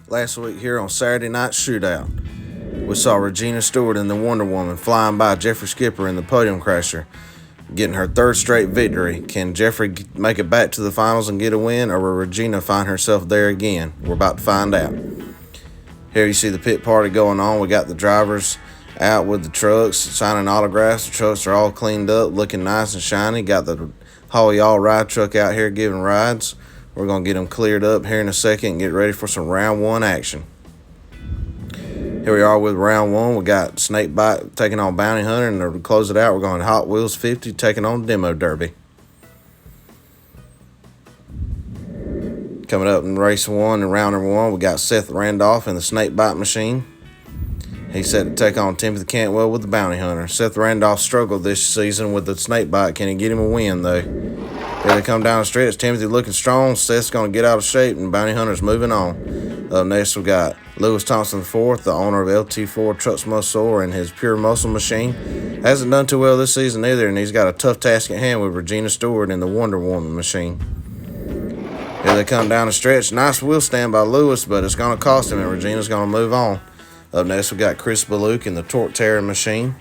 Last week here on Saturday Night Shootout, we saw Regina Steward in the Wonder Woman flying by Jeffrey Skipper in the Podium Crasher, getting her third straight victory. Can Jeffrey make it back to the finals and get a win, or will Regina find herself there again? We're about to find out. Here you see the pit party going on. We got the drivers out with the trucks, signing autographs. The trucks are all cleaned up, looking nice and shiny. Got the Haul Y'all ride truck out here giving rides. We're going to get them cleared up here in a second and get ready for some round one action. Here we are with round one. We got Snakebite taking on Bounty Hunter, and to close it out, we're going to Hotwheels 50 taking on Demo Derby. Coming up in race one and round number one, we got Seth Randolph in the Snakebite machine. He's set to take on Timothy Cantwell with the Bounty Hunter. Seth Randolph struggled this season with the Snakebite. Can he get him a win, though? Here they come down the stretch. Timothy looking strong. Seth's going to get out of shape, and Bounty Hunter's moving on. Up next, we got Lewis Thompson IV, the owner of LT4 Trucks Muscle and his Pure Muscle machine. Hasn't done too well this season either, and he's got a tough task at hand with Regina Steward in the Wonder Woman machine. Here they come down the stretch. Nice wheel stand by Lewis, but it's going to cost him, and Regina's going to move on. Up next, we got Chris Baluk in the Torque Terror machine.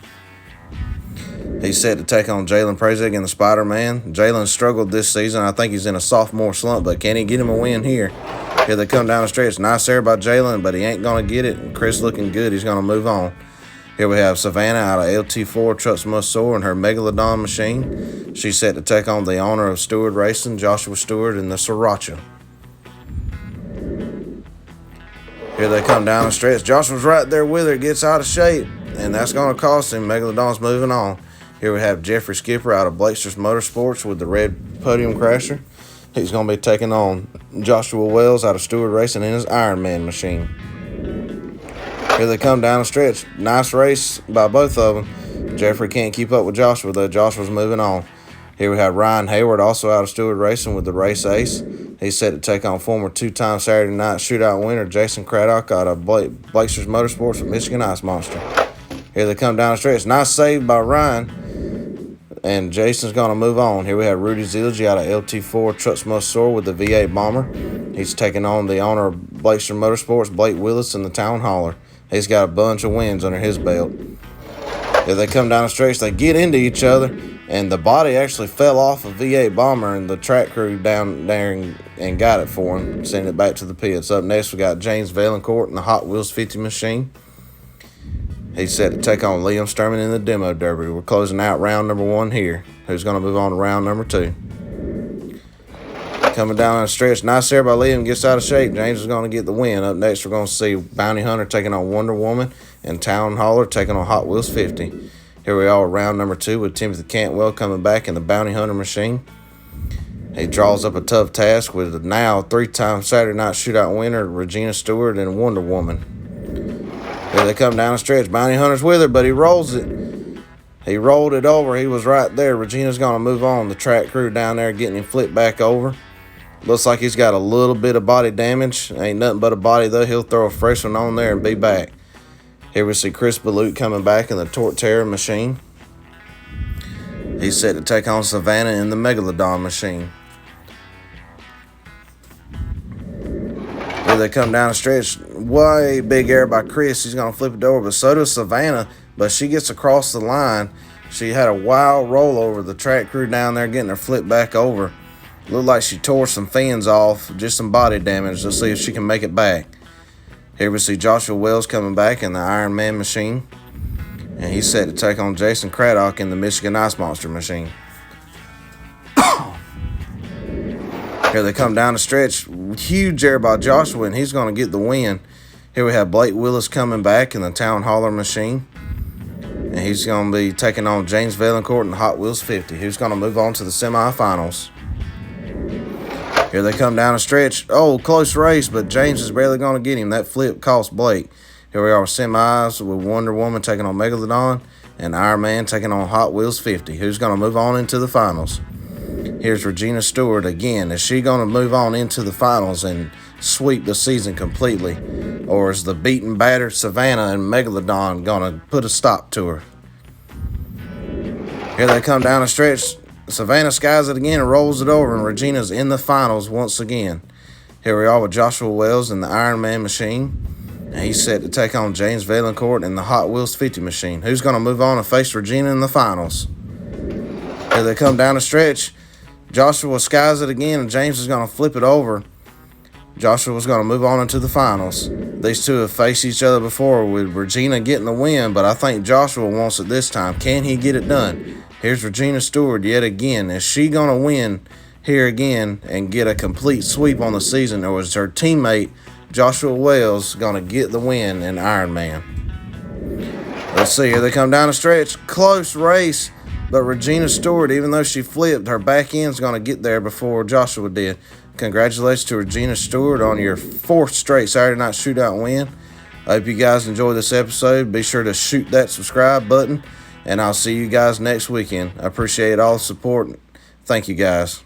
He's set to take on Jalen Prazek in the Spider-Man. Jalen struggled this season. I think he's in a sophomore slump, but can he get him a win here? Here they come down the stretch. Nice air by Jalen, but he ain't going to get it. And Chris looking good. He's going to move on. Here we have Savannah out of LT4 Trucks Must Soar in her Megalodon machine. She's set to take on the owner of Steward Racing, Joshua Stewart, in the Sriracha. Here they come down the stretch. Joshua's right there with her. Gets out of shape, and that's going to cost him. Megalodon's moving on. Here we have Jeffrey Skipper out of Blakesters Motorsports with the red Podium Crasher. He's going to be taking on Joshua Wells out of Steward Racing in his Iron Man machine. Here they come down the stretch. Nice race by both of them. Jeffrey can't keep up with Joshua, though. Joshua's moving on. Here we have Ryan Hayward, also out of Steward Racing with the Race Ace. He's set to take on former two-time Saturday Night Shootout winner Jason Craddock out of Blakesters Motorsports with Michigan Ice Monster. Here they come down the stretch. Nice save by Ryan. And Jason's going to move on. Here we have Rudy Zilgi out of LT4 Trucks Must Soar with the V8 Bomber. He's taking on the owner of Blakesters Motorsports, Blake Willis, in the Town Hauler. He's got a bunch of wins under his belt. If they come down the stretch, they get into each other, and the body actually fell off a V8 Bomber, and the track crew down there and got it for him, sending it back to the pits. Up next, we got James Valancourt in the Hot Wheels 50 machine. He's set to take on Liam Sturman in the Demo Derby. We're closing out round number one here. Who's going to move on to round number two? Coming down the stretch. Nice air by Liam. Gets out of shape. James is going to get the win. Up next, we're going to see Bounty Hunter taking on Wonder Woman and Town Hauler taking on Hot Wheels 50. Here we are, round number two with Timothy Cantwell coming back in the Bounty Hunter machine. He draws up a tough task with the now three-time Saturday Night Shootout winner Regina Steward and Wonder Woman. Here they come down the stretch. Bounty Hunter's with her, but he rolls it. He rolled it over. He was right there. Regina's going to move on. The track crew down there getting him flipped back over. Looks like he's got a little bit of body damage. Ain't nothing but a body, though. He'll throw a fresh one on there and be back. Here we see Chris Baluk coming back in the Torque Terror machine. He's set to take on Savannah in the Megalodon machine. Here they come down the stretch. Way big air by Chris. He's going to flip it over, but so does Savannah. But she gets across the line. She had a wild rollover. The track crew down there getting her flipped back over. Looked like she tore some fins off, just some body damage. Let's see if she can make it back. Here we see Joshua Wells coming back in the Iron Man machine. And he's set to take on Jason Craddock in the Michigan Ice Monster machine. Here they come down the stretch. Huge air by Joshua, and he's going to get the win. Here we have Blake Willis coming back in the Town Hauler machine. And he's going to be taking on James Valancourt in the Hot Wheels 50. He's going to move on to the semifinals. Here they come down the stretch. Oh, close race, but James is barely going to get him. That flip cost Blake. Here we are with semis with Wonder Woman taking on Megalodon and Iron Man taking on Hot Wheels 50. Who's going to move on into the finals? Here's Regina Steward again. Is she going to move on into the finals and sweep the season completely? Or is the beaten, battered Savannah and Megalodon going to put a stop to her? Here they come down the stretch. Savannah skies it again and rolls it over, and Regina's in the finals once again. Here we are with Joshua Wells in the Iron Man machine. And he's set to take on James Vaillancourt in the Hot Wheels 50 machine. Who's going to move on and face Regina in the finals? Here they come down the stretch. Joshua skies it again, and James is going to flip it over. Joshua's going to move on into the finals. These two have faced each other before, with Regina getting the win, but I think Joshua wants it this time. Can he get it done? Here's Regina Steward yet again. Is she going to win here again and get a complete sweep on the season, or is her teammate Joshua Wells going to get the win in Iron Man? Let's see. Here they come down the stretch. Close race, but Regina Steward, even though she flipped, her back end's going to get there before Joshua did. Congratulations to Regina Steward on your 4th straight Saturday Night Shootout win. I hope you guys enjoyed this episode. Be sure to shoot that subscribe button, and I'll see you guys next weekend. I appreciate all the support. Thank you, guys.